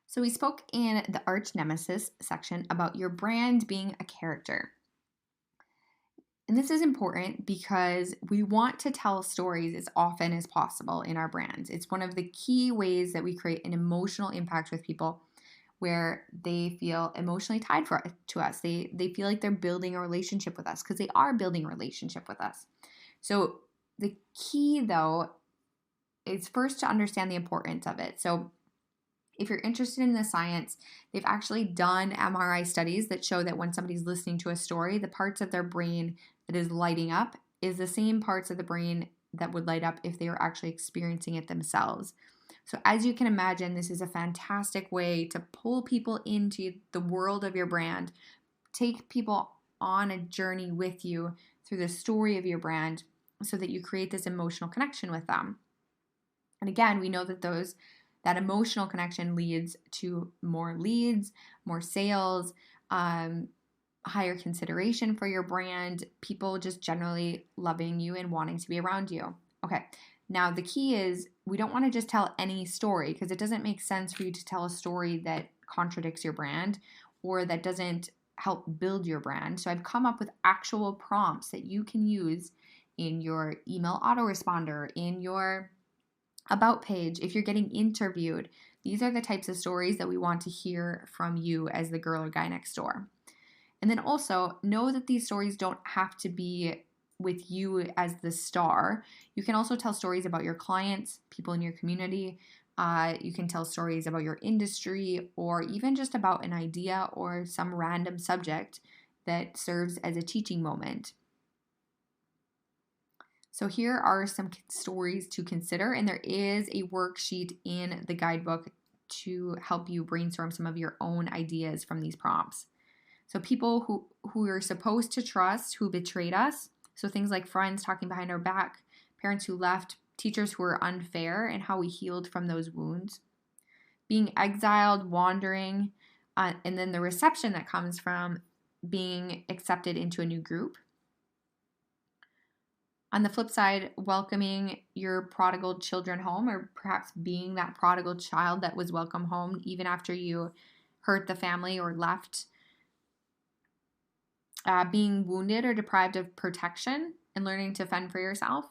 So, we spoke in the arch nemesis section about your brand being a character. And this is important because we want to tell stories as often as possible in our brands. It's one of the key ways that we create an emotional impact with people where they feel emotionally tied to us. They feel like they're building a relationship with us because they are building a relationship with us. So, the key though is first to understand the importance of it. So, if you're interested in the science, they've actually done MRI studies that show that when somebody's listening to a story, the parts of their brain that is lighting up is the same parts of the brain that would light up if they were actually experiencing it themselves. So, as you can imagine, this is a fantastic way to pull people into the world of your brand, take people on a journey with you through the story of your brand so that you create this emotional connection with them. And again, we know that that emotional connection leads to more leads, more sales, higher consideration for your brand, people just generally loving you and wanting to be around you. Okay, now the key is we don't want to just tell any story because it doesn't make sense for you to tell a story that contradicts your brand or that doesn't help build your brand. So I've come up with actual prompts that you can use in your email autoresponder, in your about page, if you're getting interviewed. These are the types of stories that we want to hear from you as the girl or guy next door. And then also know that these stories don't have to be with you as the star. You can also tell stories about your clients, people in your community. You can tell stories about your industry or even just about an idea or some random subject that serves as a teaching moment. So here are some stories to consider, and there is a worksheet in the guidebook to help you brainstorm some of your own ideas from these prompts. So people who you're supposed to trust who betrayed us, so things like friends talking behind our back, parents who left, teachers who were unfair, and how we healed from those wounds. Being exiled, wandering, and then the reception that comes from being accepted into a new group. On the flip side, welcoming your prodigal children home, or perhaps being that prodigal child that was welcome home even after you hurt the family or left. Being wounded or deprived of protection and learning to fend for yourself,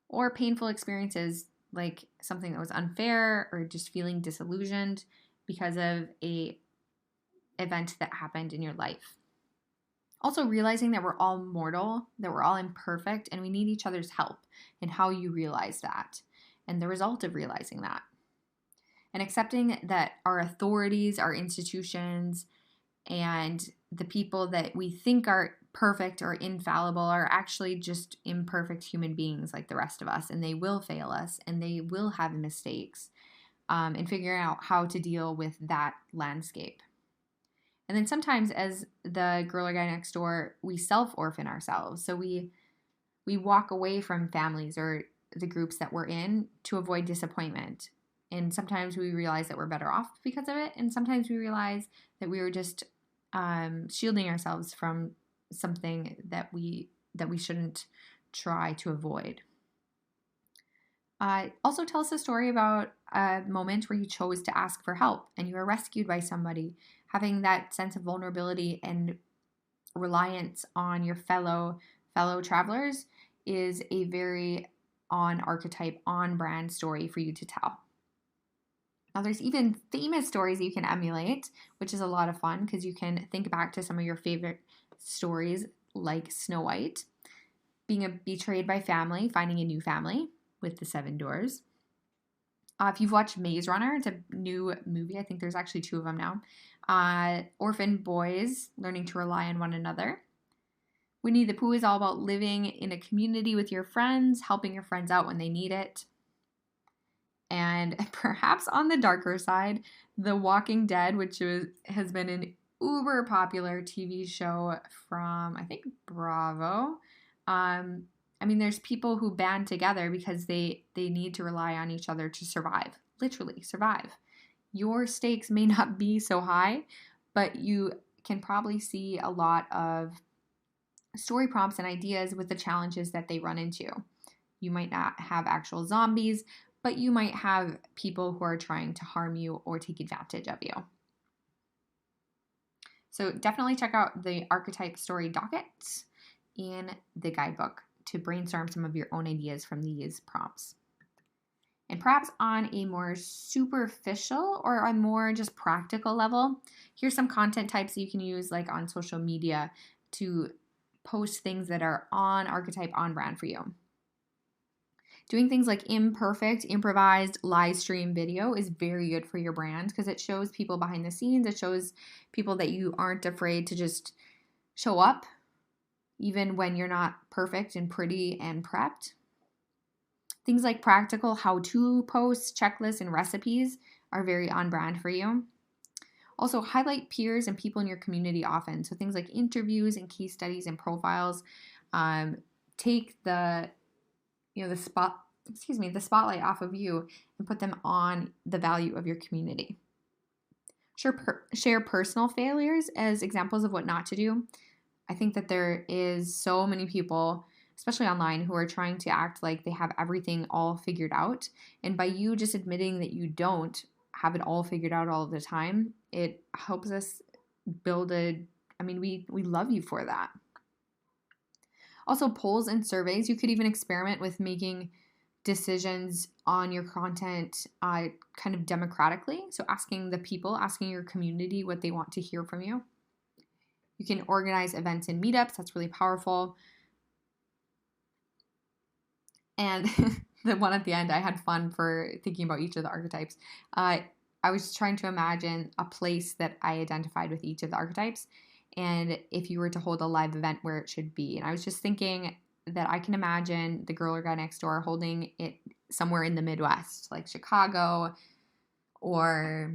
or painful experiences like something that was unfair or just feeling disillusioned because of a event that happened in your life. Also, realizing that we're all mortal, that we're all imperfect, and we need each other's help, and how you realize that, and the result of realizing that. And accepting that our authorities, our institutions, and the people that we think are perfect or infallible are actually just imperfect human beings like the rest of us, and they will fail us, and they will have mistakes, and figuring out how to deal with that landscape. And then sometimes as the girl or guy next door, we self-orphan ourselves. So we walk away from families or the groups that we're in to avoid disappointment. And sometimes we realize that we're better off because of it. And sometimes we realize that we were just shielding ourselves from something that we shouldn't try to avoid. Also tell us a story about a moment where you chose to ask for help and you were rescued by somebody. Having that sense of vulnerability and reliance on your fellow travelers is a very on archetype, on brand story for you to tell. Now, there's even famous stories you can emulate, which is a lot of fun because you can think back to some of your favorite stories like Snow White, being betrayed by family, finding a new family with the 7 doors. If you've watched Maze Runner, it's a new movie. I think there's actually 2 of them now. Orphan boys learning to rely on one another. Winnie the Pooh is all about living in a community with your friends, helping your friends out when they need it. And perhaps on the darker side, The Walking Dead, which has been an uber popular TV show from, I think, Bravo. There's people who band together because they need to rely on each other to survive, literally survive. Your stakes may not be so high, but you can probably see a lot of story prompts and ideas with the challenges that they run into. You might not have actual zombies, but you might have people who are trying to harm you or take advantage of you. So definitely check out the archetype story docket in the guidebook to brainstorm some of your own ideas from these prompts. And perhaps on a more superficial or a more just practical level, here's some content types that you can use like on social media to post things that are on archetype, on brand for you. Doing things like imperfect, improvised live stream video is very good for your brand because it shows people behind the scenes. It shows people that you aren't afraid to just show up even when you're not perfect and pretty and prepped. Things like practical how-to posts, checklists, and recipes are very on brand for you. Also, highlight peers and people in your community often. So things like interviews and case studies and profiles. Take the spotlight off of you and put them on the value of your community. Share personal failures as examples of what not to do. I think that there is so many people, especially online, who are trying to act like they have everything all figured out. And by you just admitting that you don't have it all figured out all the time, it helps us build we love you for that. Also, polls and surveys. You could even experiment with making decisions on your content kind of democratically. So asking your community what they want to hear from you. You can organize events and meetups. That's really powerful. And the one at the end, I had fun for thinking about each of the archetypes. I was trying to imagine a place that I identified with each of the archetypes, and if you were to hold a live event, where it should be. And I was just thinking that I can imagine the girl or guy next door holding it somewhere in the Midwest, like Chicago or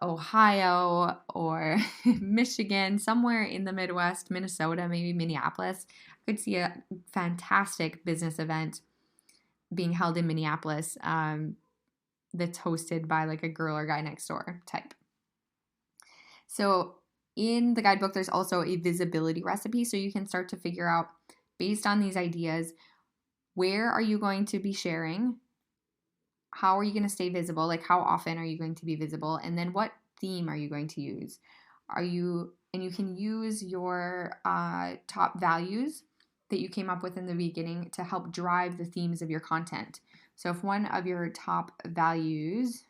Ohio or Michigan, somewhere in the Midwest, Minnesota, maybe Minneapolis. I could see a fantastic business event being held in Minneapolis that's hosted by like a girl or guy next door type. So in the guidebook, there's also a visibility recipe. So you can start to figure out, based on these ideas, where are you going to be sharing? How are you going to stay visible? Like, how often are you going to be visible? And then what theme are you going to use? And you can use your top values that you came up with in the beginning to help drive the themes of your content. So if one of your top values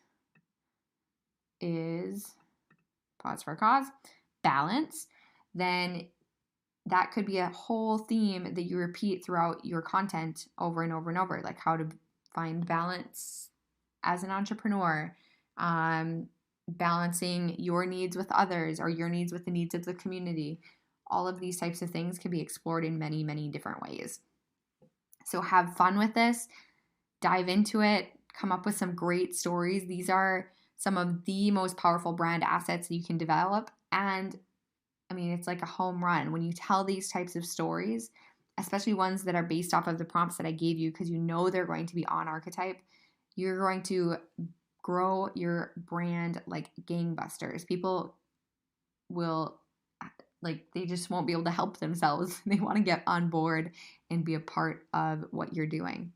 is, pause for a cause, balance, then that could be a whole theme that you repeat throughout your content over and over and over, like how to find balance as an entrepreneur, balancing your needs with others or your needs with the needs of the community. All of these types of things can be explored in many, many different ways. So have fun with this, dive into it, come up with some great stories. These are some of the most powerful brand assets that you can develop. And it's like a home run when you tell these types of stories, especially ones that are based off of the prompts that I gave you, because you know they're going to be on archetype. You're going to grow your brand like gangbusters. People will, they just won't be able to help themselves. They want to get on board and be a part of what you're doing.